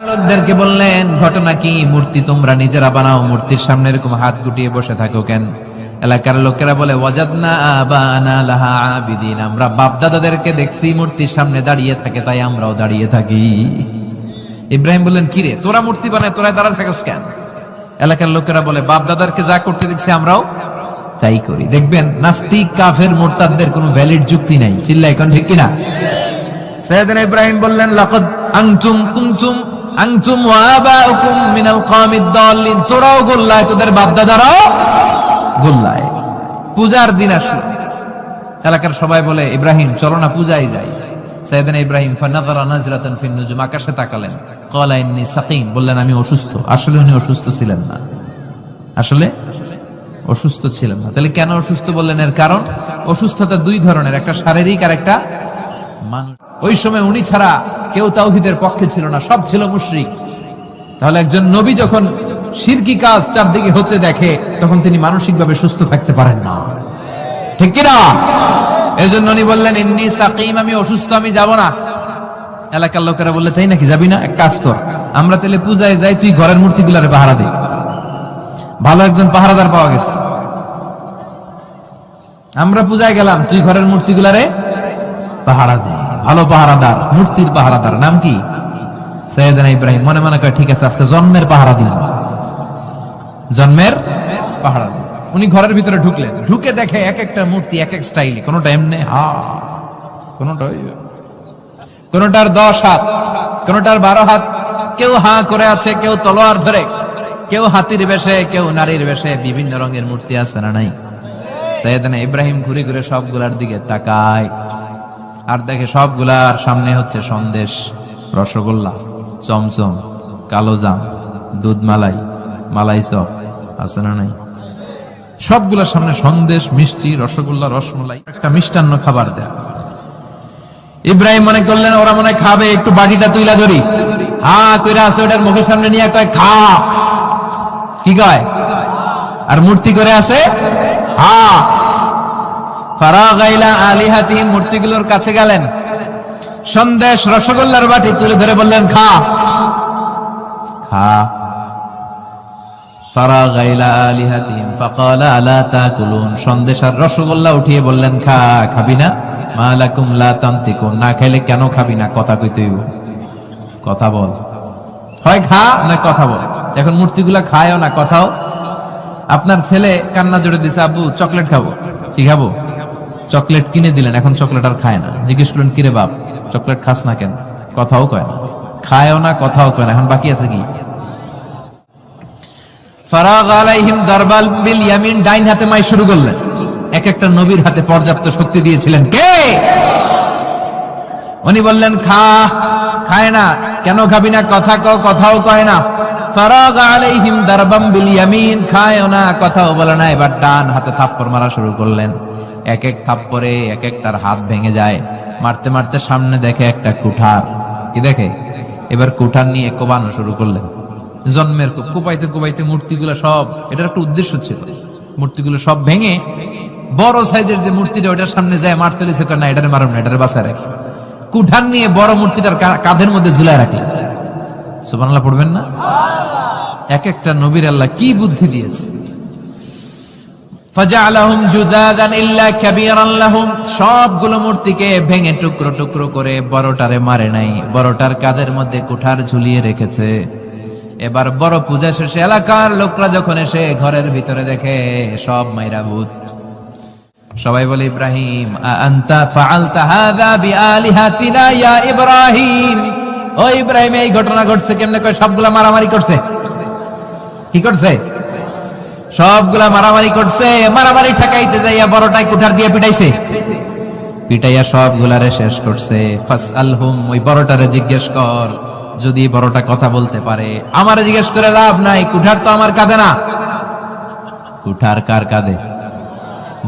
লোকদেরকে বললেন, ঘটনা কি? মূর্তি তোমরা নিজেরা বানাও, মূর্তির সামনে এরকম হাত গুটিয়ে বসে থাকো কেন? এলাকার লোকেরা বলে, ওয়াজাদনা আবানা লাহা আবিদিন, আমরা বাপ দাদাদেরকে দেখছি মূর্তির সামনে দাঁড়িয়ে থাকে, তাই আমরাও দাঁড়িয়ে থাকি। ইব্রাহিম বললেন, কিরে তোরা মূর্তি বানায়, তোরা দাঁড়ায় থাকিস কেন? এলাকার লোকেরা বলে, বাপ দাদারকে যা করতে দেখছি আমরাও তাই করি। দেখবেন নাস্তিক কাফের মুরতাদদের কোনো ভ্যালিড যুক্তি নাই। চিল্লা এখন ঠিক কিনা? সাইয়েদনা ইব্রাহিম বললেন, লাকাদ আনতুম কুনতুম আনতুম ওয়া আবাউকুম মিনাল কওমিদ দাল্লিন, তোরাও গোল্লায়, তোদের বাপ দাদারাও গোল্লায়। পূজার দিন আসলো, এলাকার সবাই বলে, ইব্রাহিম চলো না পূজায় যাই। সাইয়েদনা ইব্রাহিম ফানাযারা নাজরাতান ফিন নুজুম, আকাশে তাকালেন। ক্বালা ইন্নী সাকিম, বললেন আমি অসুস্থ। আসলে উনি অসুস্থ ছিলেন না, আসলে অসুস্থ ছিলেন না। তাহলে কেন অসুস্থ বললেন? এর কারণ, অসুস্থতা দুই ধরনের, একটা শারীরিক আর একটা মানুষ। ওই সময় উনি ছাড়া কেউ তাওহীদের পক্ষে ছিল না, সব ছিল মুশরিক। তাহলে একজন নবী যখন শিরকি কাজ চারদিকে হতে দেখে, তখন তিনি মানসিকভাবে সুস্থ থাকতে পারেন না, ঠিক কিনা? এজন্য উনি বললেন, ইন্নী সাকিম, আমি অসুস্থ, আমি যাব না। এলাকার লোকেরা বললে, তাই নাকি, যাবি না? এক কাজ কর, আমরা তাহলে পূজায় যাই, তুই ঘরের মূর্তিগুলারে পাহারা দে। ভালো একজন পাহারাদার পাওয়া গেছে, আমরা পূজায় গেলাম, তুই ঘরের মূর্তিগুলারে পাহারা দে। ভালো পাহারাদার, মূর্তির পাহারাদার, নাম কি? সাইয়েদনা ইব্রাহিম মনে মনে কয়, ঠিক আছে, আজকে জন্মের পাহারা দিন, জন্মের পাহারা দিন। উনি ঘরের ভিতরে ঢুকলেন, ঢুকে দেখে এক একটা মূর্তি এক এক স্টাইলে, কোনোটা এমনি কোনোটার 10 হাত, কোনোটার 12 হাত, কেউ হা করে আছে, কেউ তলোয়ার ধরে, কেউ হাতির বেশে, কেউ নারীর বেশে, বিভিন্ন রঙের মূর্তি আছে না নাই? সাইয়েদনা ইব্রাহিম ঘুরে ঘুরে সবগুলার দিকে তাকায়, আর দেখে সবগুলার সামনে হচ্ছে সন্দেশ, রসগোল্লা, চমচম, কালোজাম, দুধ মালাই, মালাই চপ আছে না নাই? সবগুলার সামনে সন্দেশ, মিষ্টি, রসগোল্লা, রসমলাই, একটা মিষ্টান্ন খাবার দেয়া। ইব্রাহিম মনে করলেন ওরা মনে খাবে, একটু বাটিটা তুইলা ধরি। হা কইরা আছে, ওটার মুখের সামনে নিয়ে কয়, খা। কি কয়? আর মূর্তি করে আছে, হা। ফারাগা ইলা আলিহাতিহিম, মূর্তিগুলোর কাছে গেলেন, সন্দেশ, রসগোল্লার বাটি তুলে ধরে বললেন, খা খা। ফারাগা ইলা আলিহাতিহিম ফাকালা আলা তাকুলুন, সন্দেশ আর রসগোল্লা উঠিয়ে বললেন, খা, খাবি না? মা লাকুম লা তানতিকুন, না খাইলে কেন খাবি না? কথা কইতে হইব, কথা বল, হয় খা না কথা বল। এখন মূর্তিগুলা খায়ও না, কথাও। আপনার ছেলে কান্না জোরে দিছে, আব্বু চকলেট খাবো। কি খাবো? চকলেট কিনে দিলেন, এখন চকলেট আর খায় না। জিজ্ঞেস করলেন, কিরে বাপ চকলেট খাস না কেন? কথাও কয় না, খায়ও না, কথাও কয় না। এখন বাকি আছে কি? ফারাগ আলাইহিম দারবাল বিল ইয়ামিন, ডাইন হাতে মাই শুরু করলেন। এক একটা নবীর হাতে পর্যাপ্ত শক্তি দিয়েছিলেন কে? উনি বললেন, খা। খায় না, কেন খাবি না? কথা কও, কথাও কয় না। ফারাগ আলাইহিম দারবাম বিল ইয়ামিন, খায়ও না, কথাও বলে না। এবার ডান হাতে থাপ্পড় মারা শুরু করলেন। এক এক থাপ্পড়ে এক একটার হাত ভেঙে যায়। মারতে মারতে সামনে দেখে একটা কুঠার। কি দেখে? এবার কুঠার নিয়ে কোবানো শুরু করলেন। জন্মের কোপাইতে কোপাইতে মূর্তিগুলো সব, এটার একটা উদ্দেশ্য ছিল, মূর্তিগুলো সব ভেঙে বড় সাইজের যে মূর্তিটা, ওটার সামনে যায় মারতে লিছে, না এটারে মারুন না, এটারে বাঁচায় রাখি। কুঠার নিয়ে বড় মূর্তিটার কাঁধের মধ্যে ঝুলায় রাখলেন। সুবহানাল্লাহ পড়বেন না? এক একটা নবীর আল্লাহ কি বুদ্ধি দিয়েছে। ফাজআলাহুম জুদাদান ইল্লা কাবীরান লাহুম, সবগুলো মূর্তিকে ভেঙে টুকরো টুকরো করে বড়টারে মারে নাই, বড়টার কাঁধের মধ্যে কুঠার ঝুলিয়ে রেখেছে। এবার বড় পূজা শেষে এলাকার লোকরা যখন এসে ঘরের ভিতরে দেখে সব মাইরা ভূত। সবাই বলে, ইব্রাহিম আনতা ফাআলতা হাযা বিআলিহাতিনা ইয়া ইব্রাহিম, ও ইব্রাহিম এই ঘটনা ঘটছে কেমনে? কয় সবগুলা মারামারি করছে। কি করছে? সবগুলা মারামারি করছে। মারামারি ঠেকাইতে যাইয়া বড়টাই কুঠার দিয়ে পিটাইছে, পিটাইয়া সবগুলারে শেষ করছে। ফাসআলহুম, ওই বড়টারে জিজ্ঞেস কর, যদি বড়টা কথা বলতে পারে। আমারে জিজ্ঞেস করে লাভ নাই, কুঠার তো আমার কাঁধে না। কুঠার কার কাঁধে?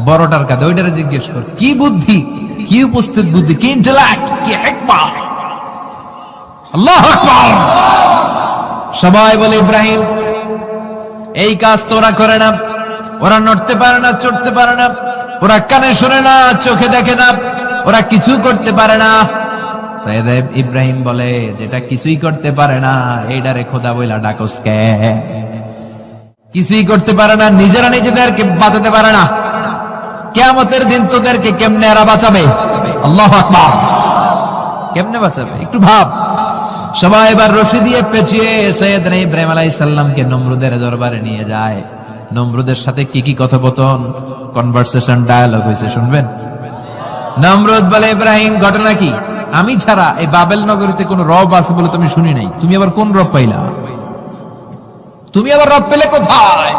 বড়টার কাঁধে। ওইটারে জিজ্ঞেস কর। কি বুদ্ধি, কি উপস্থিত বুদ্ধি, কি ইন্টেলেক্ট, কি হিকমা! আল্লাহু আকবার। সবাই বলে, ইব্রাহিম এই কাজ তোরা করে না। ওরা নড়তে পারে না, চড়তে পারে না, ওরা কানে শুনে না, চোখে দেখে না, ওরা কিছু করতে পারে না। সৈয়দ ইব্রাহিম বলে, যেটা কিছুই করতে পারে না এইটারে খোদা বইলা ডাকস কে? কিছুই করতে পারে না, নিজেরা নিজেদেরকে বাঁচাতে পারে না, কিয়ামতের দিন তোদেরকে কেমনে এরা বাঁচাবে? আল্লাহু আকবার। কেমনে বাঁচাবে একটু ভাব। সবাই এবার রশি দিয়ে পেঁচিয়ে সৈয়দনা ইব্রাহিম আলাইহিস সালামকে নমরুদের দরবারে নিয়ে যায়। নমরুদের সাথে কি কি কথোপকথন, কনভারসেশন, ডায়ালগ হয়েছে শুনবেন। নমরুদ বলে, ইব্রাহিম ঘটনা কি? আমি ছাড়া এই বাবেল নগরীতে কোন রব আছে বলে তুমি শুনি নাই, তুমি আবার কোন রব পাইলা? তুমি আবার রব পেলে কোথায়?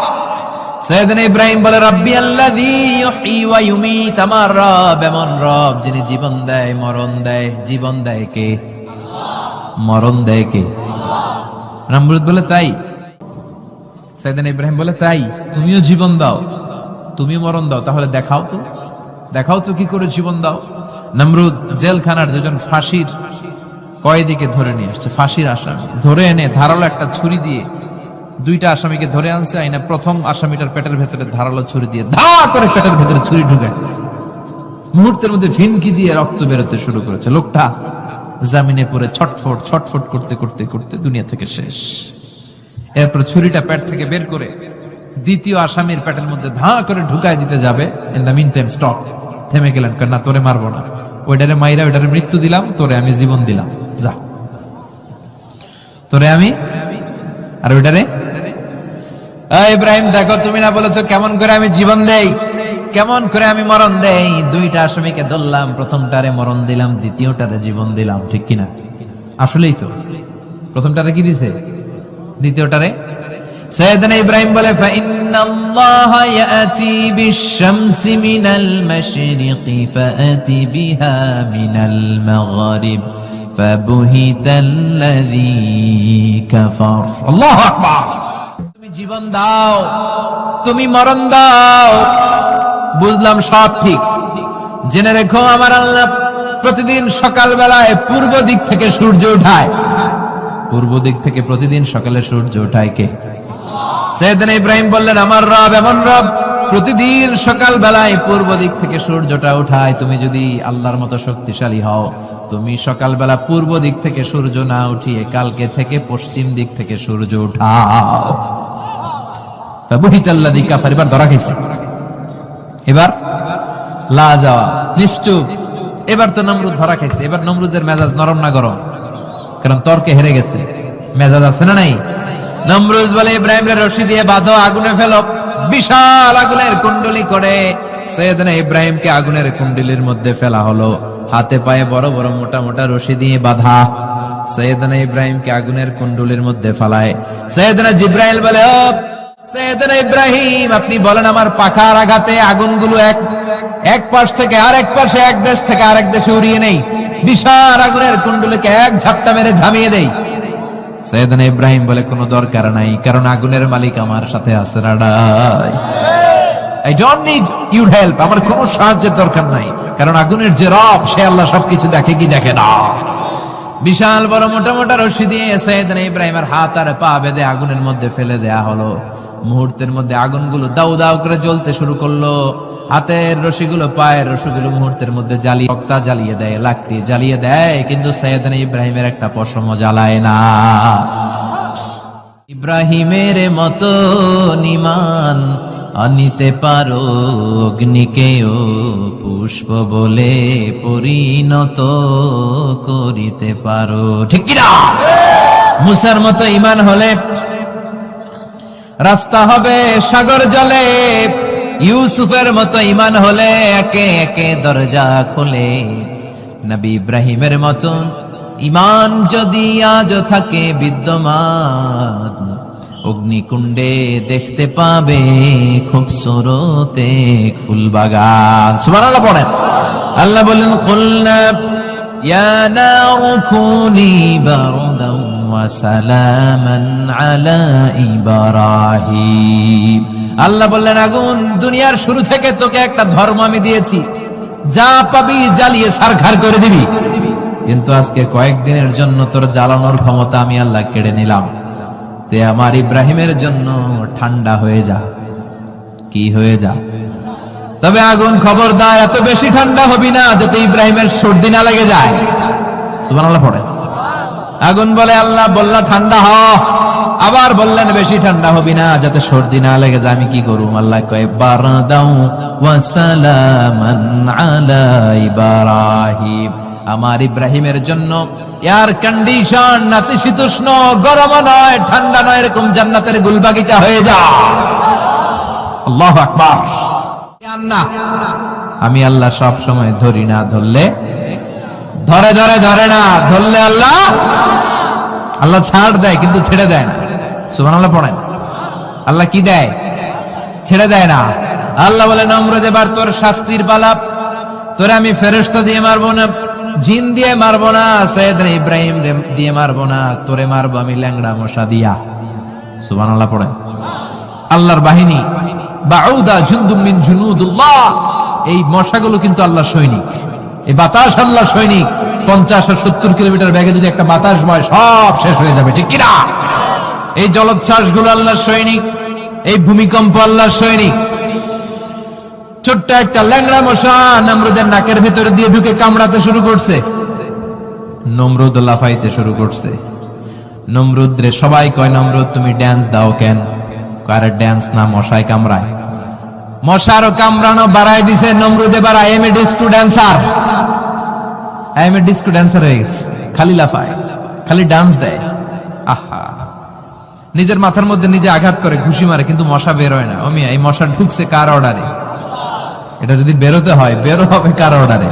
সৈয়দনা ইব্রাহিম বলে, রাব্বি আল্লাযী ইউহয়ী ওয়া ইউমীত, আমার রব এমন রব যিনি জীবন দেয় মরণ দেয়। জীবন দেয় কে? মরণ দেয় কে? নমরুদ বলে, তাই? সৈয়দনা ইব্রাহিম বলে, তাই? তুমিও জীবন দাও, তুমিও মরণ দাও, তাহলে দেখাও তো, দেখাও তো কি করে জীবন দাও। নমরুদ জেলখানার দুজন ফাঁসির কয়েদিকে ধরে নিয়ে আসছে, ফাঁসির আসামি ধরে এনে ধারালো একটা ছুরি দিয়ে দুইটা আসামিকে ধরে আনছে। আইনা প্রথম আসামিটার পেটের ভেতরে ধারালো ছুরি দিয়ে ধা করে পেটের ভেতরে ছুরি ঢুকে দিয়েছে। মুহূর্তের মধ্যে ভিনকি দিয়ে রক্ত বেরোতে শুরু করেছে। লোকটা জামিনে পড়ে ছটফট ছটফট করতে করতে করতে দুনিয়া থেকে শেষ। এরপর ছুরিটা পেট থেকে বের করে দ্বিতীয় আসামির পেটের মধ্যে ধা করে ঢুকায় দিতে যাবে। In the mean time stop, থেমে গেলেন, না তোরে মারবো না, ওইটারে মাইরা ওইটারে মৃত্যু দিলাম, তোরে আমি জীবন দিলাম, যা তোরে আমি, আর ওইটারে ইব্রাহিম দেখো, তুমি না বলেছো কেমন করে আমি জীবন দেই, কেমন করে আমি মরণ দেই? দুইটা আসামিকে ধরলাম, প্রথমটারে মরণ দিলাম, দ্বিতীয়টারে জীবন দিলাম, ঠিক কিনা? আসলেই তো প্রথমটারে কি দিছে, দ্বিতীয়টারে। সৈয়দনা ইব্রাহিম বলে, ফাইন্নাল্লাহা ইয়াতি বিশ-শামসি মিনাল মাশরিকি ফাআতি বিহা মিনাল মাগরিব ফাবুহিতাল্লাযী কাফার। আল্লাহু আকবার। তুমি জীবন দাও, তুমি মরণ দাও, বুঝলাম সব ঠিক। জেনে রেখো, আমার আল্লাহ প্রতিদিন সকাল বেলায় পূর্ব দিক থেকে সূর্য ওঠায়। পূর্ব দিক থেকে প্রতিদিন সকালে সূর্য ওঠায় কে? সৈয়দনা ইব্রাহিম বললেন, আমার রব এমন রব প্রতিদিন সকাল বেলায় পূর্ব দিক থেকে সূর্যটা ওঠায়। তুমি যদি আল্লাহর মতো শক্তিশালী হও, তুমি সকাল বেলা পূর্ব দিক থেকে সূর্য না উঠিয়ে কালকে থেকে পশ্চিম দিক থেকে সূর্য উঠাও। ফাবুহিতাল্লাযী কাফার। এবার ধরা খাইছে, এবার লা যাওয়া, নিশ্চুপ। এবার তো নমরুদ ধরা খাইছে। এবার নমরুদের মেজাজ নরম না গরম? কারণ তর্কে হেরে গেছে, মেজাজ আছে না নাই? নমরুদ বলে, ইব্রাহিমের রশি দিয়ে বাঁধো, আগুনে ফেলো। বিশাল আগুনের কুণ্ডলী করে সৈয়দনা ইব্রাহিমকে আগুনের কুণ্ডলীর মধ্যে ফেলা হলো। হাতে পায়ে বড় বড় মোটা মোটা রশি দিয়ে বাঁধা সৈয়দনা ইব্রাহিমকে আগুনের কুণ্ডলীর মধ্যে ফেলায়। সৈয়দনা জিব্রাইল বলে, ও সৈয়দনা ইব্রাহিম, আপনি বলেন আমার পাখার আঘাতে আগুনগুলো এক পাশ থেকে আরেক পাশে, এক দেশ থেকে আরেক দেশে উড়িয়ে নেই, বিশাল আগুনের কুণ্ডলীকে এক ঝাপটা মেরে থামিয়ে দেই। সৈয়দনা ইব্রাহিম বলে, কোনো দরকার নাই, কারণ আগুনের মালিক আমার সাথে আছে। I don't need your help, আমার কোনো সাহায্যের দরকার নাই, কারণ আগুনের যে রব সে আল্লাহ সবকিছু দেখে কি দেখে না। বিশাল বড় মোটা মোটা রশি দিয়ে সৈয়দনা ইব্রাহিমের হাত আর পা বেঁধে আগুনের মধ্যে ফেলে দেয়া হলো। মুহূর্তের মধ্যে আগুনগুলো দাউ দাউ করে জ্বলতে শুরু করলো। হাতের রশিগুলো পায়ের রশিগুলো মুহূর্তের মধ্যে জ্বালিয়ে, তক্তা জ্বালিয়ে দেয়, লাকড়ি জ্বালিয়ে দেয়, কিন্তু সৈয়দনা ইব্রাহিমের একটা পশমও জ্বালায় না। ইব্রাহিমের মতো ঈমান আনিতে পারো, অগ্নিকেও পুষ্প বলে পরিণত করিতে পারো, ঠিক কিনা? মুসার মতো ঈমান হলে রাস্তা হবে সাগর জলে। ইউসুফের মতো ঈমান হলে একে একে দরজা খোলে। নবী ইব্রাহিমের মতন ঈমান যদি আজ থাকে বিদ্যমান, অগ্নিকুণ্ডে দেখতে পাবে খুবসুরত এক ফুল বাগান। সুবহানাল্লাহ পড়েন। আল্লাহ বলেন, কুলনা ইয়া নারু কুনি বারদান ওয়া সালামান আলা ইব্রাহিম। আল্লাহ বললেন, আগুন, দুনিয়ার শুরু থেকে তোকে একটা ধর্ম আমি দিয়েছি, যা পাবি জ্বালিয়ে ছারখার করে দিবি, কিন্তু আজকে কয়েকদিনের জন্য তোর জ্বালানোর ক্ষমতা আমি আল্লাহ কেড়ে নিলাম। তে আমার ইব্রাহিমের জন্য ঠান্ডা হয়ে যা। কি হয়ে যা? তবে আগুন খবরদার এত বেশি ঠান্ডা হবি না যাতে ইব্রাহিমের সর্দি না লেগে যায়। সুবহানাল্লাহ পড়ে। আগুন বলে আল্লাহ বললা ঠান্ডা হ, আবার বললেন বেশি ঠান্ডা হবি না যাতে সর্দি না লেগে যায়। আমি কি করুম? আল্লাহ কয় বারদাউ ওয়া সালামান আলা ইব্রাহিম, আমার ইব্রাহিমের জন্য এয়ার কন্ডিশন, নাতিশীতোষ্ণ, গরম নয় ঠান্ডা নয়, এরকম জান্নাতের গুলবাগিচা হয়ে যা। আল্লাহু আকবার। আমি আল্লাহ সব সময় ধরি না, ধরলে ধরে ধরে ধরে না, ধরলে আল্লাহ ছাড় দেয় কিন্তু ছেড়ে দেয় না। সুবহানাল্লাহ পড়েন। আল্লাহ কি দেয়? ছেড়ে দেয় না। আল্লাহ বলে নমরুদ এবার তোর শাস্তির পালা, তোরে আমি ফেরেশতা দিয়ে মারবো না, জিন দিয়ে মারবো না, সাইয়েদনা ইব্রাহিম দিয়ে মারবো না, তোরে মারবো আমি ল্যাংড়া মশা দিয়া। সুবহানাল্লাহ পড়েন। আল্লাহর বাহিনী বাউদা জুনদুম মিন জুনুদুল্লাহ, এই মশাগুলো কিন্তু আল্লাহর সৈনিক, এই বাতাস আল্লাহর সৈনিক। 50 আর 70 কিলোমিটার বেগে যদি একটা বাতাস বয় সব শেষ হয়ে যাবে, ঠিক কিনা? এই জলোচ্ছ্বাস গুলো আল্লাহর সৈনিক, এই ভূমিকম্প আল্লাহর সৈনিক। ছোট্ট একটা ল্যাংড়া মশা নমরুদের নাকের ভিতরে দিয়ে ঢুকে কামড়াতে শুরু করছে। নমরুদ লাফাইতে শুরু করছে। নমরুদ রে সবাই কয় নমরুদ তুমি ড্যান্স দাও কেন? আরে ড্যান্স না, মশায় কামড়ায়। মশারও কামড়ানো বাড়ায় দিছে নমরুদ। এবার I M A disco dancer, I M A disco dancer হয়ে গেছে। খালি লাফায়, খালি ডান্স দেয়। আহা, নিজের মাথার মধ্যে নিজে আঘাত করে, ঘুষি মারে, কিন্তু মশা বের হয় না। অমিয়া এই মশা ঢুকছে কার অর্ডারে? এটা যদি বেরোতে হয় বেরো হবে কার অর্ডারে?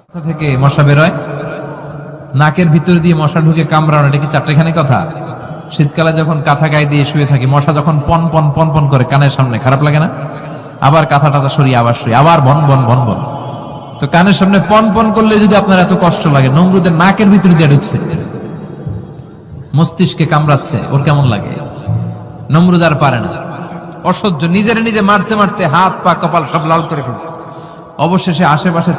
মাথা থেকে মশা বের হয়, নাকের ভিতর দিয়ে মশা ঢুকে কামড়ানো, এটা কি চারটেখানি কথা? শীতকালে যখন কাঁথা গায়ে দিয়ে শুয়ে থাকি, মশা যখন পন পন পন পন করে কানের সামনে, খারাপ লাগে না? আবার কাঁথা টাথা সরিয়ে আবার শুয়ে, আবার বন বন বন বন। তো কানের সামনে পন পন করলে যদি আপনার এত কষ্ট লাগে, নমরুদের নাকের ভিতর দিয়ে ঢুকছে, মস্তিষ্কে কামড়াচ্ছে, ওর কেমন লাগে? নমরুদ আর পারে না, অসহ্য। নিজের নিজে মারতে মারতে হাত পা কপাল সব লাল করে ফেলছে। অবশেষে আশেপাশে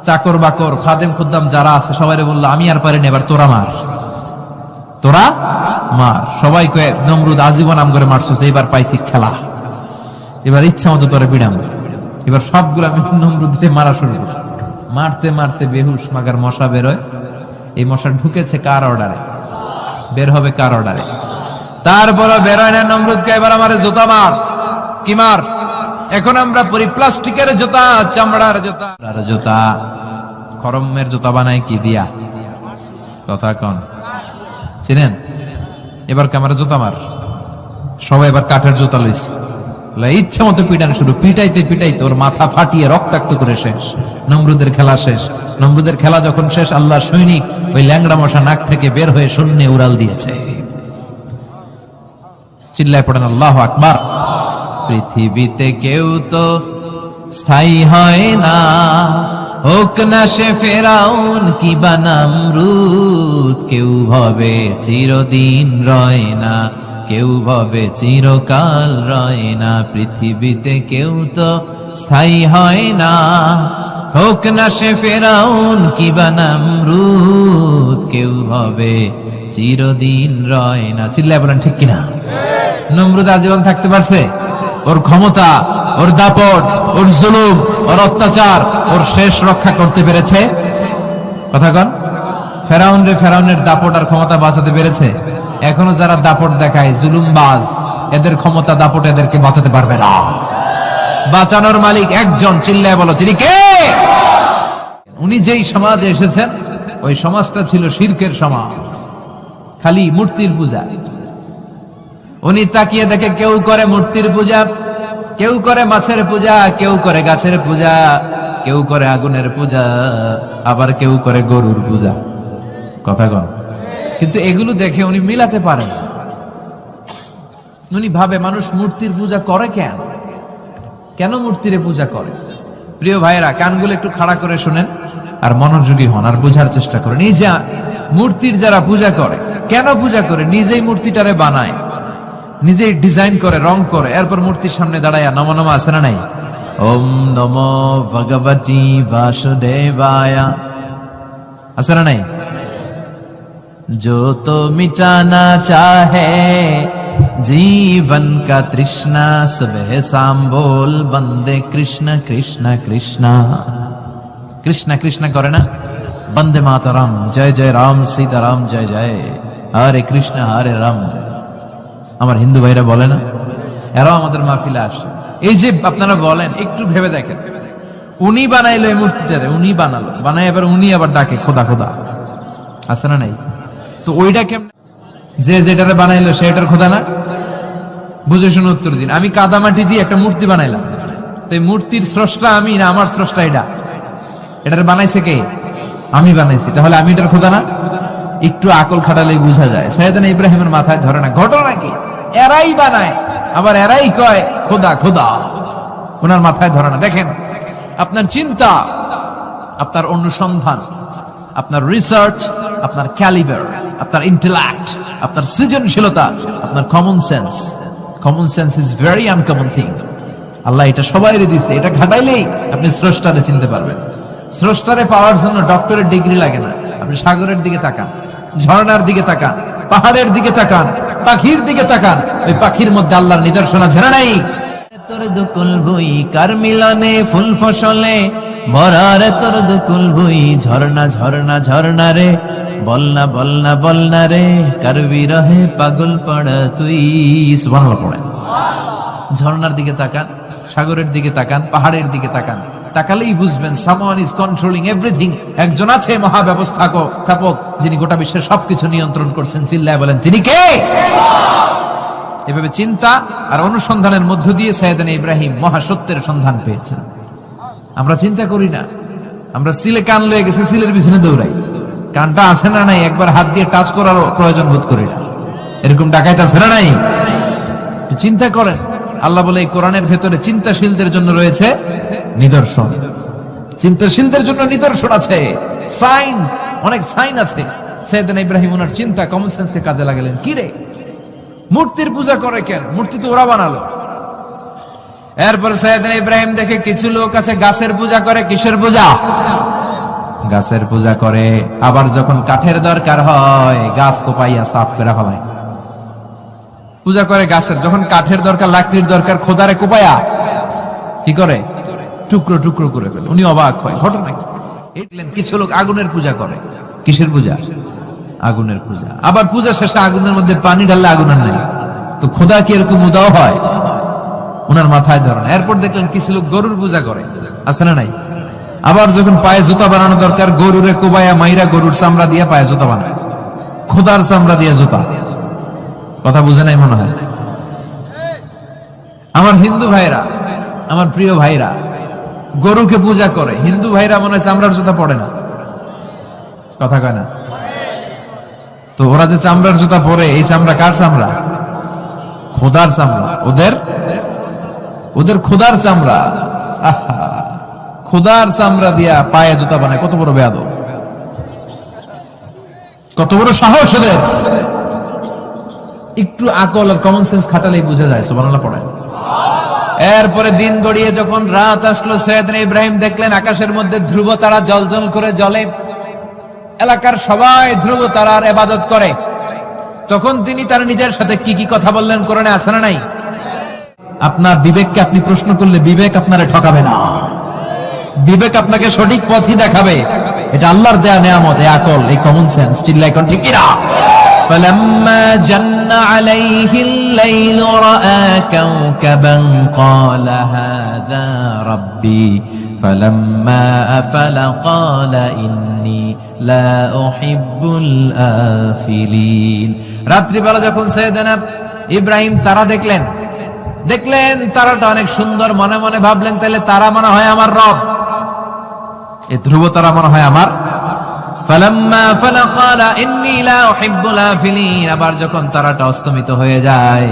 চাকর বাকর খাদেম খুদ্দাম যারা আছে সবাই বললো আমি আর পারিনি, এবার তোরা মার, তোরা মার। সবাই কয়ে নমরুদ আজীবন আম করে মারছিস, এইবার পাইছি খেলা, এবার ইচ্ছা মতো তোরে পিড়াম। এবার সবগুলো আমি নমরুদে মারা শুরু করছি। মারতে মারতে বেহুশ মাগার মশা বেরোয়। এই মশা ঢুকেছে কার অর্ডারে? বের হবে কার অর্ডারে? তারপরে বেরোয় না নমরুদকে, এবার আমার জুতা মার। কি মার? এখন আমরা পরি প্লাস্টিকের জুতা, চামড়ার জুতা। আর জুতা খরমের জুতা বানায় কি দিয়া? কথা কন, চিনেন? এবার ক্যামেরা জুতা মার। সবাই এবার কাঠের জুতা লইছে, ইচ্ছা মতো পিটান শুরু। পিটাইতে পিটাইতে ওর মাথা ফাটিয়ে রক্তাক্ত করে শেষ। নমরুদের খেলা শেষ। নমরুদের খেলা যখন শেষ, আল্লাহর সৈনিক ওই ল্যাংড়া মশা নাক থেকে বের হয়ে শূন্যে উড়াল দিয়েছে। চিল্লায় পড়েন আল্লাহু আকবার। পৃথিবীতে কেউ তো স্থায়ী হয় না, হোক না সে ফেরাউন কি বা নমরুদ। কেউ ভাবে চিরদিন রয় না, কেউ ভাবে চিরকাল রয় না। পৃথিবীতে কেউ তো স্থায়ী হয় না, হোক না সে ফেরাউন কি বা নমরুদ। কেউ ভাবে চিরদিন রয় না। চিল্লায় বলেন ঠিক কিনা? নমরুদ আজীবন থাকতে পারছে? ওর ক্ষমতা, ওর দাপট, ওর জুলুম, ওর অত্যাচার, ওর শেষ রক্ষা করতে পেরেছে? কথা কন। ফেরাউন রে ফেরাউনের দাপট আর ক্ষমতা বাঁচাতে পেরেছে? এখনো যারা দাপট দেখায়, জুলুমবাজ, এদের ক্ষমতা দাপট এদেরকে বাঁচাতে পারবে না। বাঁচানোর মালিক একজন, চিল্লায় বলো তিনি কে? উনি যেই সমাজে এসেছেন ওই সমাজটা ছিল শিরকের সমাজ, খালি মূর্তির পূজা। উনি তাকিয়ে দেখে কেউ করে মূর্তির পূজা, কেউ করে মাছের পূজা, কেউ করে গাছের পূজা, কেউ করে আগুনের পূজা, আবার কেউ করে গরুর পূজা। কথা কন। কিন্তু এগুলো দেখে উনি মিলাতে পারেন। উনি ভাবে মানুষ মূর্তির পূজা করে কেন? কেন মূর্তিরে পূজা করে? প্রিয় ভাইরা, কানগুলো একটু খাড়া করে শুনেন আর মনোযোগী হন আর বোঝার চেষ্টা করেন। এই যে মূর্তির যারা পূজা করে, কেন পূজা করে? নিজেই মূর্তিটারে বানায়, নিজেই ডিজাইন করে, রং করে, এরপর মূর্তির সামনে দাঁড়ায় নমো নমো আছে না নাই? ওম নমো ভগবতী বাসুদেবায় আছে না নাই? जो तो मिटाना चाहे जीवन का तृष्णा, सुबह शाम बोल बंदे कृष्ण कृष्ण कृष्ण। कृष्ण कृष्ण करे ना, বন্দে মাতরম, জয় জয় রাম সীতারাম, জয় জয় হরে কৃষ্ণ হরে রাম। আমার হিন্দু ভাইরা বলে না, এরাও আমাদের মাহফিলে আসে। এই যে আপনারা বলেন, একটু ভেবে দেখেন, উনি বানাইলো এই মূর্তিটারে, উনি বানালো, বানাই এবার উনি আবার ডাকে খোদা খোদা, আছে না নাই? তো ওইটা কেমন, যে যেটারে বানাইলো সেটার খোদা না? বুঝে শুনে উত্তর দিন। আমি কাদামাটি দিয়ে একটা মূর্তি বানাইলাম, তো এই মূর্তির স্রষ্টা আমি না আমার স্রষ্টা এটা? এটারে বানাইছে কে? আমি বানাইছি, তাহলে আমি এটার খোদা না? একটু আকল খাটালেই বোঝা যায়। সাইয়েদনা ইব্রাহিমের মাথায় ধরে না। ঘটনা কি? এরাই বানায়, আবার এরাই কয় খোদা খোদা, ওনার মাথায় ধরে না। দেখেন, আপনার চিন্তা, আপনার অনুসন্ধান, আপনার রিসার্চ, আপনার ক্যালিবার, আপনার ইন্টেলেক্ট, আপনার সৃজনশীলতা, আপনার common sense. Common sense is very uncommon thing. Allah এটা সবাইরে দিছে, এটা ঘাটাইলেই আপনি স্রষ্টারে চিনতে পারবেন। স্রষ্টারে পাওয়ার জন্য ডক্টরের ডিগ্রি লাগে না। আপনি সাগরের দিকে তাকান, ঝর্ণার দিকে তাকান, পাহাড়ের দিকে তাকান, পাখির দিকে তাকান, ওই পাখির মধ্যে আল্লাহর নিদর্শন আছে না নাই? তোর দুকুল বই কার মিলনে ফুল ফসলে ভরারে, তোর দুকুল বই ঝর্ণা ঝর্ণা ঝর্ণা রে, বলনা বলনা বলনা রে, কার বিরহে পাগল পড়া তুই। সুবহানাল্লাহ পড়েন। ঝর্ণার দিকে তাকান, সাগরের দিকে তাকান, পাহাড়ের দিকে তাকান, তাকালেই বুঝবেন সামওয়ান ইজ কন্ট্রোলিং এভরিথিং। একজন আছে মহাব্যবস্থাপক, যিনি গোটা বিশ্বের সবকিছু নিয়ন্ত্রণ করছেন। চিল্লায় বলেন, তিনি কে? এভাবে চিন্তা আর অনুসন্ধানের মধ্য দিয়ে সাইয়েদনা ইব্রাহিম মহাসত্যের সন্ধান পেয়েছেন। আমরা চিন্তা করি না, আমরা সিলে কান লয়ে গেছে, সিলের পিছনে দৌড়াই। কানটা আছে না নাই একবার হাত দিয়ে টাচ করার প্রয়োজন বোধ করি না। এরকম ডাকাইত আছে না নাই? চিন্তা করেন। আল্লাহ বলে এই কোরআনের ভেতরে চিন্তাশীলদের জন্য রয়েছে নিদর্শন। চিন্তাশীলদের জন্য নিদর্শন আছে, সাইন, অনেক সাইন আছে। সাইয়েদনা ইব্রাহিম ওনার চিন্তা, কমন সেন্সকে কাজে লাগালেন। কি রে, মূর্তির পূজা করে কেন? মূর্তি তো ওরা বানালো। এরপর সাইয়েদনা ইব্রাহিম দেখে কিছু লোক আছে গাছের পূজা করে। কিসের পূজা? গাছের পূজা করে। আবার যখন কাঠের দরকার হয়, গাছ কোপাইয়া সাফ করে ফেলায়। পূজা করে গাছের, যখন কাঠের দরকার, লাকড়ির দরকার, খোদারে কোপায়া কি করে? টুকরো টুকরো করে ফেলে। উনি অবাক হয়, ঘটনা কি? কিছু লোক আগুনের পূজা করে। কিসের পূজা? আগুনের পূজা। আবার পূজা শেষে আগুনের মধ্যে পানি ঢাললে আগুন আর নাই। তো খোদা কি এরকম উদাও হয়? ওনার মাথায় ধরেন। এরপর দেখলেন কিছু লোক গরুর পূজা করে। আছে না নাই? আবার যখন পায়ে জুতা বানানো দরকার, গরুরে কোবায়া মাইরা গরুর চামড়া দিয়ে পায়ে জুতা বানায়। খোদার চামড়া দিয়ে জুতা। কথা বুঝে নাই মনে হয়। আমার হিন্দু ভাইরা, আমার প্রিয় ভাইরা, গরুকে পূজা করে। হিন্দু ভাইরা মনে হয় চামড়ার জুতা পড়ে না। কথা কয় না? তো ওরা যে চামড়ার জুতা পরে, এই চামড়া কার চামড়া? খোদার চামড়া। ওদের খোদার চামড়া। আহা, খোদার চামড়া দিয়া পায়ে জুতা বানায়। কত বড় বেয়াদব, কত বড় সাহস ওদের! একটু আকল আর কমন সেন্স খাটালেই বুঝা যায়। সুবহানাল্লাহ পড়েন। এরপরে দিন গড়িয়ে যখন রাত আসলো, সাইয়েদনা ইব্রাহিম দেখলেন আকাশের মধ্যে ধ্রুব তারা জ্বলজ্বল করে জ্বলে। এলাকার সবাই ধ্রুব তারার ইবাদত করে। তখন তিনি তার নিজের সাথে কি কি কথা বললেন, কোরআনে আছে না নাই? আপনার বিবেককে আপনি প্রশ্ন করলে বিবেক আপনারে ঠকাবে না। বিবেক আপনাকে সঠিক পথই দেখাবে। এটা আল্লাহর দেয়া নিয়ামত, এই আকল, এই কমন সেন্স। চিল্লায় কোন ঠিক কিনা? فلما جن عليه الليل رأى كوكبا قال هذا ربي فلما أفل قال إني لا أحب الآفلين। রাত্রি বেলা যখন সাইয়েদনা ইব্রাহিম তারা দেখলেন তারাটা অনেক সুন্দর, মনে মনে ভাবলেন তাহলে তারা মনে হয় আমার রব, এই ধ্রুব তারা মনে হয় আমার। ফালাম্মা ফালা ক্বালা ইন্নী লা উহিব্বুল আফিলিন। আবার যখন তারাটা অস্তমিত হয়ে যায়,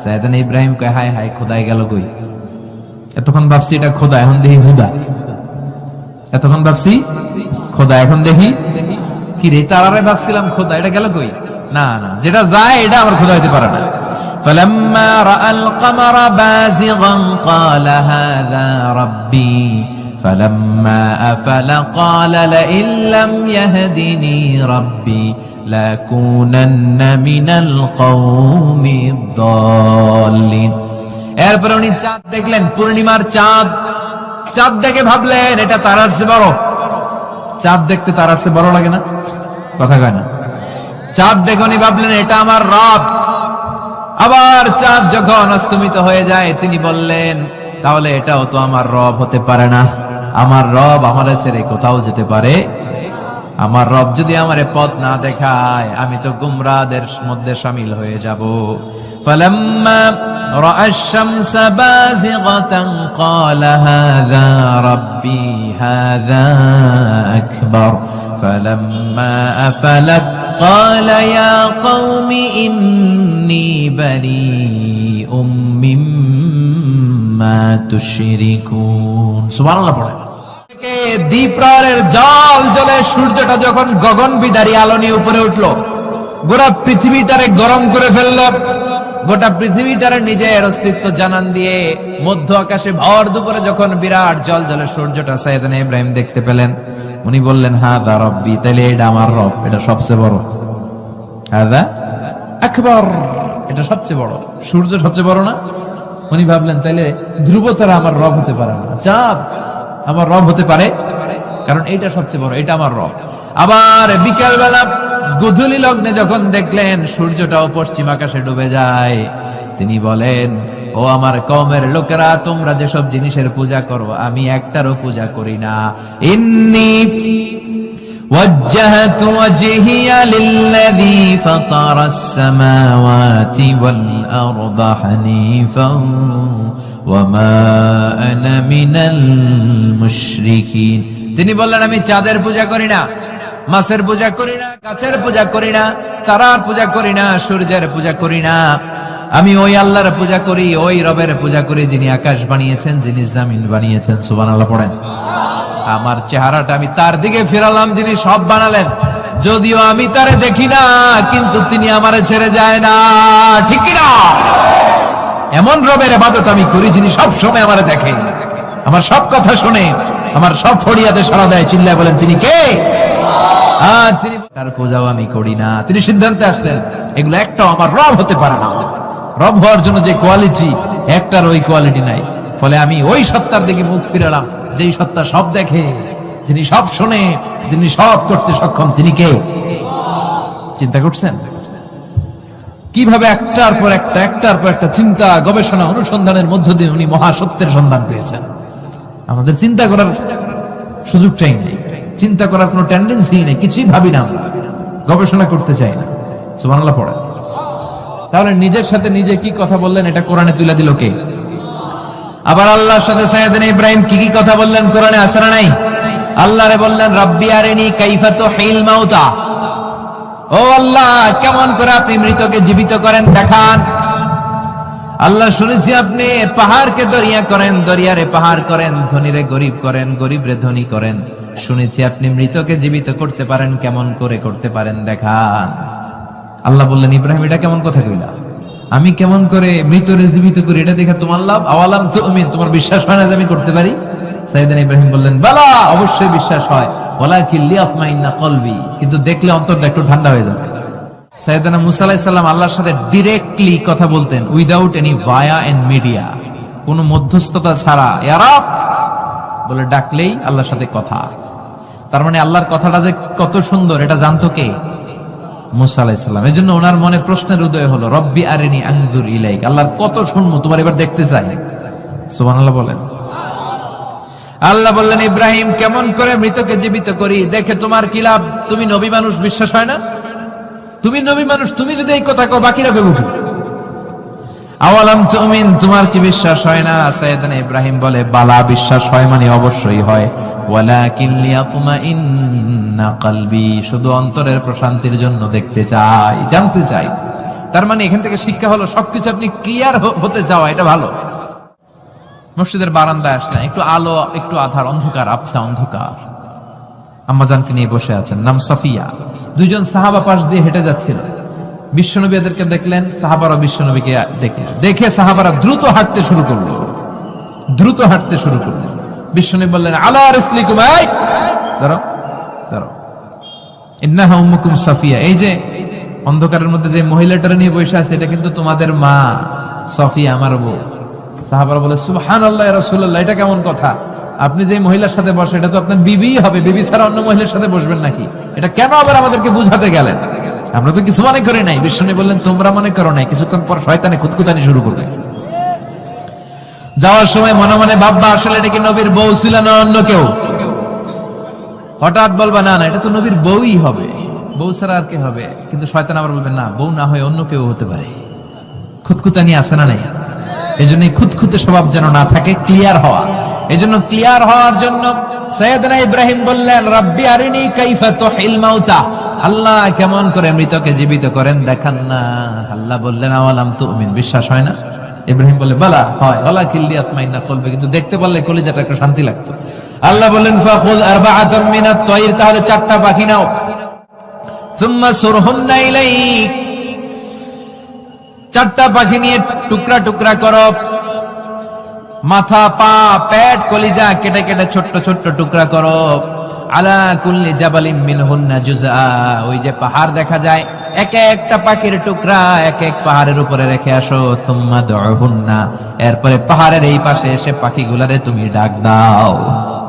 সাইয়েদনা ইব্রাহিম কয়, হায় হায়, খোদাই গেল কই? এতক্ষণ ভাবছি এটা খোদা, এখন দেখি হুদা। এতক্ষণ ভাবছি খোদা, এখন দেখি কি রে? তারারে ভাবছিলাম খোদা, এটা গেল কই? না না, যেটা যায় এটা আমার খোদা হইতে পারে না। ফালাম্মা রাআল কমারা বাযিগান ক্বালা হাযা রাব্বি فلما أفل قال لئن لم يهدني ربي لأكونن من القوم الضالين। এরপর উনি চাঁদ দেখলেন, পূর্ণিমার চাঁদ। চাঁদ দেখে ভাবলেন এটা তারার চেয়ে বড়। চাঁদ দেখতে তারার চেয়ে বড় লাগে না? কথা কয় না? চাঁদ দেখনি ভাবলেন এটা আমার রব। আবার চাঁদ যখন অস্তমিত হয়ে যায় তিনি বললেন তাহলে এটাও তো আমার রব হতে পারে না, আমার রব আমারে ছেড়ে কোথাও যেতে পারে? আমার রব যদি আমারে পথ না দেখায় আমি তো গুমরাহদের মধ্যে শামিল হয়ে যাব। ফালাম্মা রাআ আশ-শামস বাযিগাতান ক্বালা হাযা রাব্বি হাযা আকবার ফালাম্মা আফালাত ক্বালা ইয়া কওমি ইন্নী বারীউম মিম্মা তুশরিকুন। সুবহানাল্লাহ পড়ে। দ্বীপ্রায়ের জল জ্বলে সূর্যটা যখন গগন বিদারী আলো নিয়ে উপরে উঠলো, গোটা পৃথিবীটারে গরম করে ফেললো, গোটা পৃথিবীটারে নিজের অস্তিত্ব জানান দিয়ে মধ্য আকাশে ভর দুপুরে যখন বিরাট জল জ্বলে সূর্যটা সাইয়েদনা ইব্রাহিম দেখতে পেলেন, উনি বললেন হাযা রব্বি, তাইলে এটা আমার রব, এটা সবচেয়ে বড়। হাযা আকবার, এটা সবচেয়ে বড়। সূর্য সবচেয়ে বড় না? উনি ভাবলেন তাইলে ধ্রুব তারা আমার রব হতে পারে না, চাঁদ আমার রব হতে পারে, কারণ এইটা সবচেয়ে বড়, এটা আমার রব। আবার বিকাল বেলা গোধূলি লগ্নে যখন দেখলেন সূর্যটাও পশ্চিম আকাশে ডুবে যায়, তিনি বলেন ও আমার কওমের লোকেরা, তোমরা যেসব জিনিসের পূজা করো আমি একটারও পূজা করি না। ইন্নী ওয়াজ্জাহতু ওয়াজহিয়া লিল্লাযী ফাতারাস সামাওয়াতি ওয়াল আরদা হানিফান ওয়ামা আনা মিনাল মুশরিকিন। তিনি বললেন আমি চাঁদের পূজা করি না, মাছের পূজা করি না, গাছের পূজা করি না, তারার পূজা করি না, সূর্যের পূজা করি না, আমি ওই আল্লাহর পূজা করি, ওই রবের পূজা করি যিনি আকাশ বানিয়েছেন, যিনি জমিন বানিয়েছেন। সুবহানাল্লাহ পড়েন। আমার চেহারাটা আমি তার দিকে ফিরালাম যিনি সব বানালেন, যদিও আমি তারে দেখি না কিন্তু তিনি আমারে ছেড়ে যায় না, ঠিক কি না? এমন রবের ইবাদত আমি করি যিনি সব সময় আমারে দেখে, আমার সব কথা শুনে, আমার সব ফরিয়াদে সাড়া দেয়। চিল্লায় বলেন তিনি কে? তিনি তার পূজাও আমি করি না। তিনি সিদ্ধান্তে আসলেন এগুলো একটাও আমার রব হতে পারে না। রব হওয়ার জন্য যে কোয়ালিটি, একটার ওই কোয়ালিটি নাই। ফলে আমি ওই সত্তার দিকে মুখ ফিরালাম যেই সত্তা সব দেখে, যিনি সব শুনে, যিনি সব করতে সক্ষম। তিনি কে? চিন্তা করছেন কিভাবে একটার পর একটা চিন্তা, গবেষণা, অনুসন্ধানের মধ্য দিয়ে উনি মহাসত্যের সন্ধান পেয়েছেন। আমাদের চিন্তা করার সুযোগটাই নেই, চিন্তা করার কোনো টেন্ডেন্সি নেই, কিছুই ভাবি না, আমরা গবেষণা করতে চাই না। সুবহানাল্লাহ পড়ে। তাহলে নিজের সাথে নিজে কি কথা বললেন এটা কোরআনে তুলে দিল কে? আবার আল্লাহর সাথে সাইয়েদনা ইব্রাহিম কি কি কথা বললেন কোরআনে আছে না নাই? আল্লাহরে বললেন রাব্বি আরিনি কাইফা তুহিল মাউতা, ও আল্লাহ কেমন করে আপনি মৃতকে জীবিত করেন দেখান। আল্লাহ শুনেছি আপনি পাহাড়কে দরিয়া করেন, দরিয়ারে পাহাড় করেন, ধনীরে গরিব করেন, গরিবরে ধনী করেন। শুনেছি আপনি মৃতকে জীবিত করতে পারেন, কেমন করে করতে পারেন দেখান। আল্লাহ বললেন ইব্রাহিম এটা কেমন কথা কইলা? আমি কেমন করে মৃতরে জীবিত করি এটা দেখে তোমার লাভ? আওয়ালাম তুমিন, তোমার বিশ্বাস হয় না যে আমি করতে পারি? সাইয়েদনা ইব্রাহিম বললেন বালা, অবশ্যই বিশ্বাস হয়, ওয়ালাকিন লিয়াতমাইন্না কলবি, কিন্তু দেখলে অন্তরটা একটু ঠান্ডা হয়ে যাবে। সাইয়েদনা মুসা আলাইহিস সালাম আল্লাহর সাথে ডাইরেক্টলি কথা বলতেন, without any via and media, কোনো মধ্যস্থতা ছাড়া ইয়া রাব বলে ডাকলেই আল্লাহর সাথে কথা। তার মানে আল্লাহর কথাটা যে কত সুন্দর এটা জানতো কে? মুসা আলাইহিস সালাম। এজন্য ওনার মনে প্রশ্নের উদয় হলো, রব্বি আরিনি আনজুর ইলাইক, আল্লাহর কত শুনবো, তোমার এবার দেখতে চাই। সুবহানাল্লাহ বলেন। আল্লাহ বললেন ইব্রাহিম কেমন করে মৃতকে জীবিত করি দেখে তোমার কি লাভ? তুমি নবী মানুষ, বিশ্বাস হয় না? তুমি নবী মানুষ, তুমি যদি এই কথা কও বাকিরা কইব কি? আওয়ালাম তুমিন, তোমার কি বিশ্বাস হয় না? সাইয়েদনা ইব্রাহিম বলে বালা, বিশ্বাস হয় মানে অবশ্যই হয়, ওয়ালাকিন লিয়াতমাইন্না কলবি, শুধু অন্তরের প্রশান্তির জন্য দেখতে চাই, জানতে চাই। তার মানে এখান থেকে শিক্ষা হলো সবকিছু আপনি ক্লিয়ার হতে চাওয়া এটা ভালো। মসজিদের বারান্দায় আসলেন, একটু আলো, একটু আধার, অন্ধকার, আবছা অন্ধকার। আম্মাজানকে নিয়ে বসে আছেন, নাম সাফিয়া। দুইজন সাহাবা পাশ দিয়ে হেঁটে যাচ্ছিল, বিশ্বনবী এদেরকে দেখলেন, সাহাবারা বিশ্বনবীকে দেখলেন, দেখে সাহাবারা দ্রুত হাঁটতে শুরু করলো, দ্রুত হাঁটতে শুরু করলো। বিশ্বনবী বললেন আলা রিসলিকুম, এই ধরো ধরো, ইন্নাহা উম্মুকুম সাফিয়া, এই যে অন্ধকারের মধ্যে যে মহিলাটার নিয়ে বসে আছে এটা কিন্তু তোমাদের মা সাফিয়া, আমার বউ। সাহাবারা বলে সুবহানাল্লাহ ইয়া রাসূলুল্লাহ, এটা কেমন কথা? আপনি যে মহিলার সাথে বসে এটা তো আপনার বিবি হবে, বিবি ছাড়া অন্য মহিলার সাথে বসবেন নাকি? এটা কেন আবার আমাদেরকে বুঝাতে গেলেন? আমরা তো কিছু মনে করি নাই। বিষ্ণু বললেন তোমরা মনে করো নাই, কিছুক্ষণ পর শয়তানে খুঁতখুতানি শুরু করবে। যাওয়ার সময় মনে মনে ভাববা আসলে এটা কি নবীর বউ ছিল না অন্য কেউ। হঠাৎ বলবা না না এটা তো নবীর বউই হবে, বউ ছাড়া আর কে হবে? কিন্তু শয়তান আবার বলবে না বউ না হয়ে অন্য কেউ হতে পারে। খুঁতখুতানি আছে না নাই? এই জন্য খুঁতখুতে স্বভাব যেন না থাকে, ক্লিয়ার হওয়া। এই জন্য ক্লিয়ার হওয়ার জন্য সাইয়েদনা ইব্রাহিম বললেন রাব্বি আরিনি কাইফা তুহিল মাউতা, আল্লাহ কেমন করে মৃতকে জীবিত করেন দেখান না। আল্লাহ বললেন আওয়ালাম তুমিন, বিশ্বাস হয় না? ইব্রাহিম বলে বালা হয়, ওয়ালাকিন লিয়াতমাইন্না কলবি, কিন্তু দেখতে পারলে কলিজাটা একটু শান্তি লাগতো। আল্লাহ বললেন ফাখুয আরবাআতাম মিনাত তায়র, তাহলে 4টা পাখি নাও, সুম্মা সুরহুন্না ইলাইক, 4টা পাখি নিয়ে টুকরা টুকরা করো, মাথা পা পেট কলিজা কেটে কেটে ছোট্ট ছোট্ট টুকরা করো। আলা কুল্লি জাবালিন মিনহুন্না জুজআ, ওই যে পাহাড় দেখা যায় এক একটা পাখির টুকরা এক এক পাহাড়ের উপরে রেখে আসো। সুম্মা দুহুন্না, এরপরে পাহাড়ের এই পাশে এসে পাখিগুলারে তুমি ডাক দাও,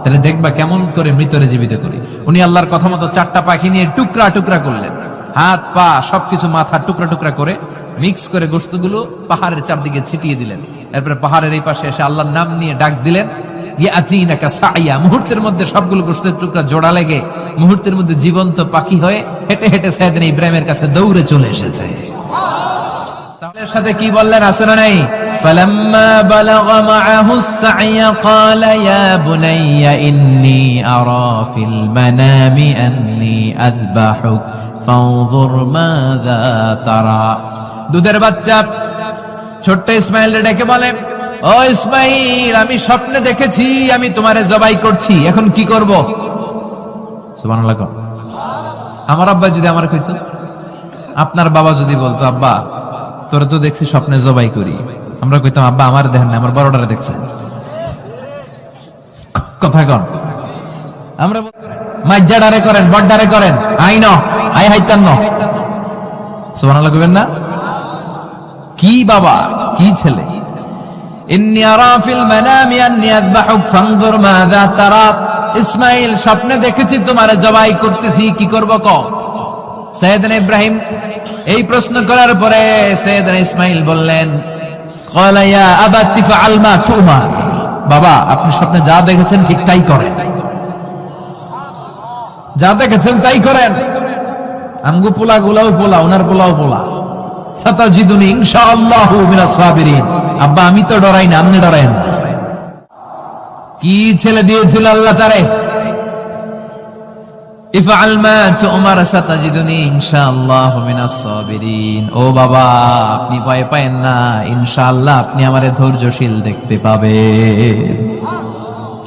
তাহলে দেখবা কেমন করে মৃতরে জীবিত করি। উনি আল্লাহর কথা মতো 4টা পাখি নিয়ে টুকরা টুকরা করলেন, হাত পা সবকিছু মাথা টুকরা টুকরা করে মিক্স করে গোশতগুলো পাহাড়ের চারদিকে ছিটিয়ে দিলেন। এরপরে পাহাড়ের এই পাশে এসে আল্লাহর নাম নিয়ে ডাক দিলেন ইয়াতিনাকা সাইয়া, মুহূর্তের মধ্যে সবগুলো গোশতের টুকরা জোড়া লেগে মুহূর্তের মধ্যে জীবন্ত পাখি হয়ে হেঁটে হেঁটে সাইয়েদনা ইব্রাহিমের কাছে দৌড়ে চলে এসেছে। তাহলে সাথে কি বললেন আছে না নাই? ফালাম্মা বালাগা মাআহুস সাইয়া ক্বালা ইয়া বুনাইয়া ইন্নী আরা ফিল মানামি আন্নী আযবাহুক ফানজুর মাযা তারা। দুধের বাচ্চা ছোট্ট ইসমাইল ডেকে বলে ও ইসমাইল, আমি স্বপ্নে দেখেছি আমি তোমারে জবাই করছি, এখন কি করব? সুবহানাল্লাহ। আমার আব্বা যদি আমার কইতো, আপনার বাবা যদি বলতো আব্বা তোরে তো দেখছি স্বপ্নে জবাই করি, আমরা কইতাম আব্বা আমার দেখেন না, আমার বড়টারে দেখছেন। কথা কন, আমরা মাইজাডারে করেন বড়ডারে করেন, আই ন আই হাইতান ন। সুবহানাল্লাহ কইবেন না? কি বাবা কি ছেলে। ইন্নী আরা ফিল মানামি আন্নী আযবাহুক ফানজুর মাযা তারা, ইসমাইল স্বপ্নে দেখেছি তোমারে জবাই করতেছি, কি করব কও? সাইয়েদনা ইব্রাহিম এই প্রশ্ন করার পরে সাইয়েদনা ইসমাইল বললেন ক্বালা ইয়া আবাতি ফাআল মা তুমার, বাবা আপনি স্বপ্নে যা দেখেছেন ঠিক তাই করেন, যা দেখেছেন তাই করেন। আমগো পোলা গুলাও পোলা, ওনার পোলাও পোলা। সাতাজিদুনি ইনশাআল্লাহু মিনাস সাবিরিন, আব্বা আমি তো ডরাই না, আপনি ডরায়েন না। কি ছেলে দিয়েছিল আল্লাহ তারে। ইফআল মা তুমার সাতাজিদুনি ইনশাআল্লাহু মিনাস সাবিরিন, ও বাবা আপনি ভয় পায়েন না, ইনশাআল্লাহ আপনি আমারে ধৈর্যশীল দেখতে পাবেন,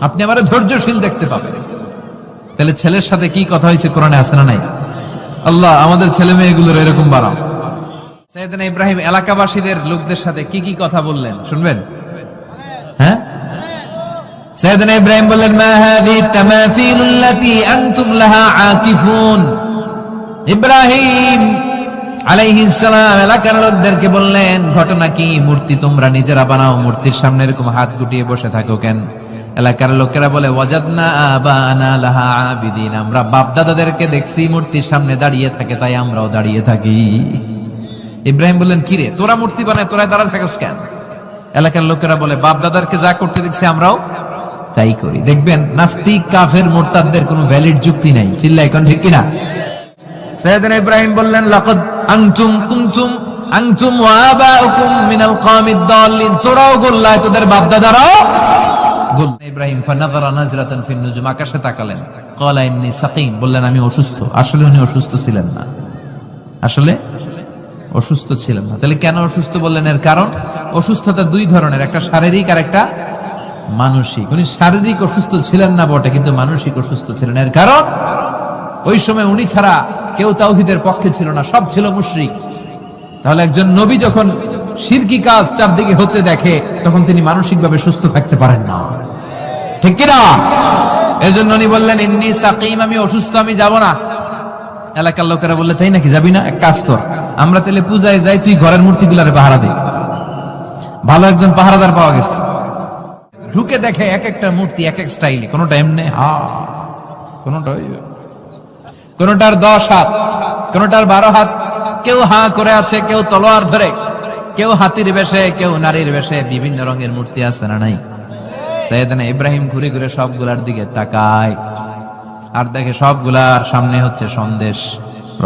আপনি আমারে ধৈর্যশীল দেখতে পাবেন। তাহলে ছেলের সাথে কি কথা হয়েছে কোরআনে আছে না নাই? আল্লাহ আমাদের ছেলে মেয়েগুলোর এরকম বানাও। সাইয়েদনা ইব্রাহিম এলাকাবাসীদের লোকদের সাথে কি কি কথা বললেন শুনবেন? হ্যাঁ, সাইয়েদনা ইব্রাহিম বললেন মা হাযিহি তামাসিলুল্লাতী আনতুম লাহা আকিফুন। ইব্রাহিম আলাইহিস সালাম এলাকার লোকদেরকে বললেন ঘটনা কি, মূর্তি তোমরা নিজেরা বানাও, মূর্তির সামনে এরকম হাত গুটিয়ে বসে থাকো কেন? এলাকার লোকেরা বলে ওয়াজাদনা আবানা লাহা আবিদিন, আমরা বাপ দাদাদেরকে দেখছি মূর্তির সামনে দাঁড়িয়ে থাকে তাই আমরাও দাঁড়িয়ে থাকি। ইব্রাহিম বললেন কি রে তোরা মূর্তি বানায় তোরা দাঁড়া থাকিস কেন? এলাকার লোকেরা বলে বাপ দাদারকে যা করতে দেখছি আমরাও তাই করি। দেখবেন নাস্তিক কাফের মুরতাদদের কোনো ভ্যালিড যুক্তি নাই, চিল্লাই কোন ঠিক কিনা? সাইয়েদনা ইব্রাহিম বললেন লাকাদ আনতুম কুনতুম আনতুম ওয়া আবাউকুম মিনাল কওমিদ দাল্লিন, তোরাও গোল্লায় তোদের বাপ দাদারাও গোল। ইব্রাহিম ফানাযারা নাজরাতান ফিন নুজুম, আকাশে তাকালেন, ক্বালা ইন্নী সাকিম, বললেন আমি অসুস্থ। আসলে উনি অসুস্থ ছিলেন না, আসলে অসুস্থ ছিলেন না। তাহলে কেন অসুস্থ বললেন? এর কারণ অসুস্থতা দুই ধরনের, একটা শারীরিক আর একটা মানসিক। উনি শারীরিক অসুস্থ ছিলেন না বটে, কিন্তু মানসিক অসুস্থ ছিলেন। এর কারণ ওই সময় উনি ছাড়া কেউ তাওহীদের পক্ষে ছিল না, সব ছিল মুশরিক। তাহলে একজন নবী যখন শিরকি কাজ চারদিকে হতে দেখে তখন তিনি মানসিকভাবে সুস্থ থাকতে পারেন না, ঠিক কিনা? এজন্য উনি বললেন ইন্নী সাকিম, আমি অসুস্থ, আমি যাব না। এলাকার লোকেরা বললে তাই নাকি, যাবি না? এক কাজ কর, আমরা তাহলে পূজায় যাই, তুই ঘরের মূর্তিগুলারে পাহারা দে। ভালো একজন পাহারাদার পাওয়া গেছে। ঢুকে দেখে এক একটা মূর্তি এক এক স্টাইলে, কোনোটা এমনি কোনোটার 10 হাত, কোনোটার 12 হাত, কেউ হা করে আছে, কেউ তলোয়ার ধরে, কেউ হাতির বেশে, কেউ নারীর বেশে, বিভিন্ন রঙের মূর্তি আছে না নাই? সাইয়েদনা ইব্রাহিম ঘুরে ঘুরে সবগুলার দিকে তাকায় আর দেখে সবগুলার সামনে হচ্ছে সন্দেশ,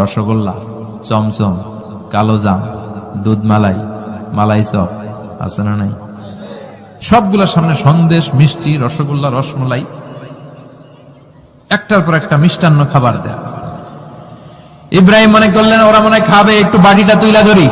রসগোল্লা, চমচম, কালোজাম, দুধ মালাই, মালাই চপ আছে না নাই? সবগুলার সামনে সন্দেশ, মিষ্টি, রসগোল্লা, রসমলাই, একটার পর একটা মিষ্টান্ন খাবার দেয়া। ইব্রাহিম মনে করলেন ওরা মনে খাবে, একটু বাটিটা তুইলা ধরি।